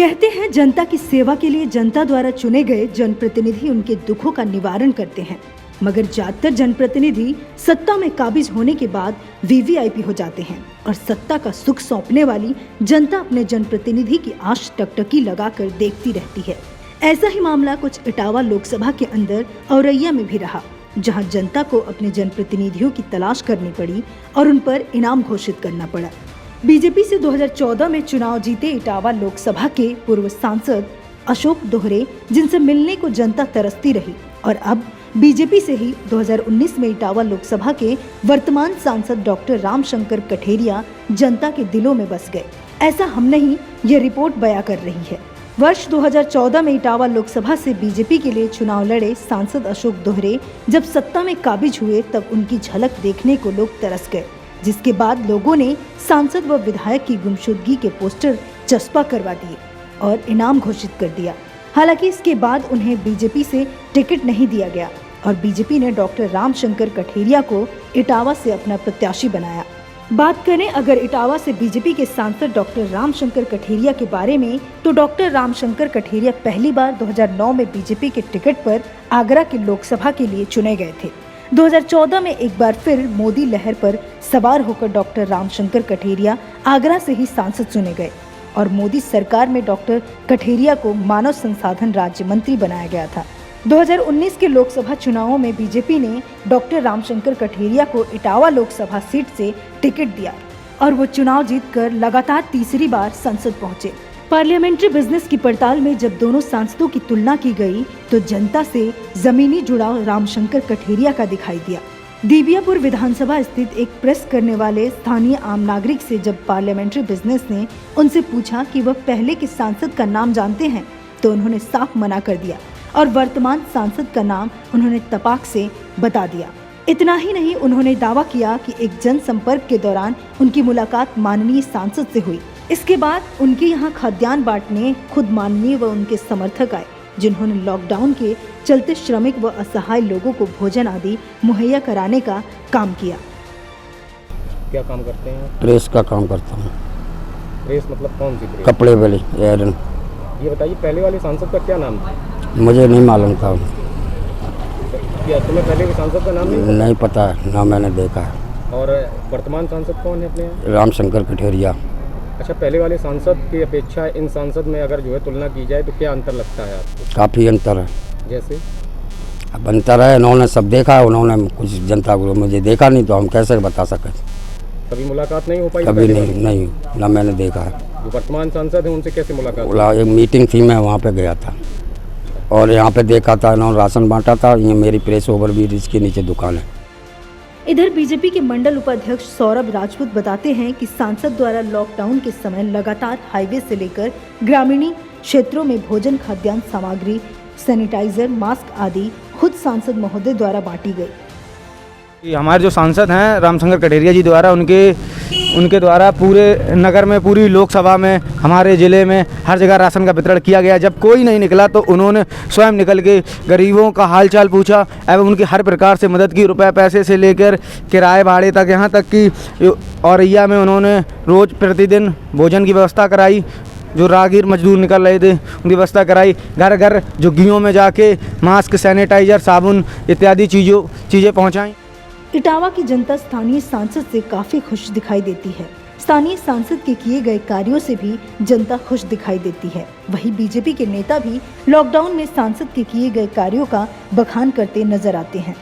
कहते हैं जनता की सेवा के लिए जनता द्वारा चुने गए जनप्रतिनिधि उनके दुखों का निवारण करते हैं, मगर ज्यादातर जनप्रतिनिधि सत्ता में काबिज होने के बाद वीवीआईपी हो जाते हैं और सत्ता का सुख सौंपने वाली जनता अपने जनप्रतिनिधि की आश टकटकी लगाकर देखती रहती है। ऐसा ही मामला कुछ इटावा लोकसभा के अंदर औरैया में भी रहा, जहां जनता को अपने जनप्रतिनिधियों की तलाश करनी पड़ी और उन पर इनाम घोषित करना पड़ा। बीजेपी से 2014 में चुनाव जीते इटावा लोकसभा के पूर्व सांसद अशोक दोहरे, जिनसे मिलने को जनता तरसती रही, और अब बीजेपी से ही 2019 में इटावा लोकसभा के वर्तमान सांसद डॉक्टर रामशंकर कठेरिया जनता के दिलों में बस गए। ऐसा हम नहीं, ये रिपोर्ट बयां कर रही है। वर्ष 2014 में इटावा लोकसभा से बीजेपी के लिए चुनाव लड़े सांसद अशोक दोहरे जब सत्ता में काबिज हुए, तब उनकी झलक देखने को लोग तरस गए, जिसके बाद लोगों ने सांसद व विधायक की गुमशुदगी के पोस्टर चस्पा करवा दिए और इनाम घोषित कर दिया। हालांकि इसके बाद उन्हें बीजेपी से टिकट नहीं दिया गया और बीजेपी ने डॉक्टर रामशंकर कठेरिया को इटावा से अपना प्रत्याशी बनाया। बात करें अगर इटावा से बीजेपी के सांसद डॉक्टर रामशंकर कठेरिया के बारे में, तो डॉक्टर रामशंकर कठेरिया पहली बार 2009 में बीजेपी के टिकट पर आगरा की लोकसभा के लिए चुने गए थे। 2014 में एक बार फिर मोदी लहर पर सवार होकर डॉक्टर रामशंकर कठेरिया आगरा से ही सांसद चुने गए और मोदी सरकार में डॉक्टर कठेरिया को मानव संसाधन राज्य मंत्री बनाया गया था। 2019 के लोकसभा चुनावों में बीजेपी ने डॉक्टर रामशंकर कठेरिया को इटावा लोकसभा सीट से टिकट दिया और वो चुनाव जीतकर लगातार तीसरी बार संसद पहुंचे। पार्लियामेंट्री बिजनेस की पड़ताल में जब दोनों सांसदों की तुलना की गई, तो जनता से जमीनी जुड़ाव रामशंकर कठेरिया का दिखाई दिया। देवियापुर विधानसभा स्थित एक प्रेस करने वाले स्थानीय आम नागरिक से जब पार्लियामेंट्री बिजनेस ने उनसे पूछा कि वह पहले के सांसद का नाम जानते हैं, तो उन्होंने साफ मना कर दिया और वर्तमान सांसद का नाम उन्होंने तपाक से बता दिया। इतना ही नहीं, उन्होंने दावा किया कि एक जनसंपर्क के दौरान उनकी मुलाकात माननीय सांसद से हुई। इसके बाद उनके यहाँ खाद्यान्न बांटने खुद माननीय व उनके समर्थक आए, जिन्होंने लॉकडाउन के चलते श्रमिक व असहाय लोगों को भोजन आदि मुहैया कराने का काम किया। क्या काम करते हैं? प्रेस का काम करता हूँ। प्रेस मतलब कौन सी प्रेस? कपड़े वाली आयरन। ये बताइए, पहले वाले सांसद का क्या नाम था? मुझे नहीं मालूम था। क्या तुम्हें पहले के सांसद का नाम नहीं पता, ना मैंने देखा है। और वर्तमान सांसद कौन है अपने यहाँ? रामशंकर कठेरिया। अच्छा, पहले वाले सांसद की अपेक्षा इन सांसद में अगर जो है तुलना की जाए तो क्या अंतर लगता है आपको? काफ़ी अंतर है। जैसे अब अंतर है, उन्होंने सब देखा है, उन्होंने कुछ जनता को, मुझे देखा नहीं तो हम कैसे बता सकें। कभी मुलाकात नहीं हो पाई? कभी नहीं, ना मैंने देखा है। जो वर्तमान सांसद है उनसे कैसे मुलाकात? एक मीटिंग थी, मैं वहाँ पे गया था और यहाँ पे देखा था, इन्होंने राशन बांटा था। ये मेरी प्रेस ओवर ब्रिज के नीचे दुकान है। इधर बीजेपी के मंडल उपाध्यक्ष सौरभ राजपूत बताते हैं कि सांसद द्वारा लॉकडाउन के समय लगातार हाईवे से लेकर ग्रामीण क्षेत्रों में भोजन, खाद्यान्न सामग्री, सैनिटाइजर, मास्क आदि खुद सांसद महोदय द्वारा बांटी गई। हमारे जो सांसद हैं रामशंकर कठेरिया जी द्वारा, उनके द्वारा पूरे नगर में, पूरी लोकसभा में, हमारे ज़िले में हर जगह राशन का वितरण किया गया। जब कोई नहीं निकला तो उन्होंने स्वयं निकल के गरीबों का हालचाल पूछा एवं उनकी हर प्रकार से मदद की, रुपए पैसे से लेकर किराए भाड़े तक, यहाँ तक कि औरैया में उन्होंने रोज़ प्रतिदिन भोजन की व्यवस्था कराई। जो राहगीर मजदूर निकल रहे थे उनकी व्यवस्था कराई। घर घर झुग्गियों में जाके मास्क, सैनिटाइजर, साबुन इत्यादि चीज़ें पहुँचाई। इटावा की जनता स्थानीय सांसद से काफी खुश दिखाई देती है। स्थानीय सांसद के किए गए कार्यों से भी जनता खुश दिखाई देती है। वहीं बीजेपी के नेता भी लॉकडाउन में सांसद के किए गए कार्यों का बखान करते नजर आते हैं।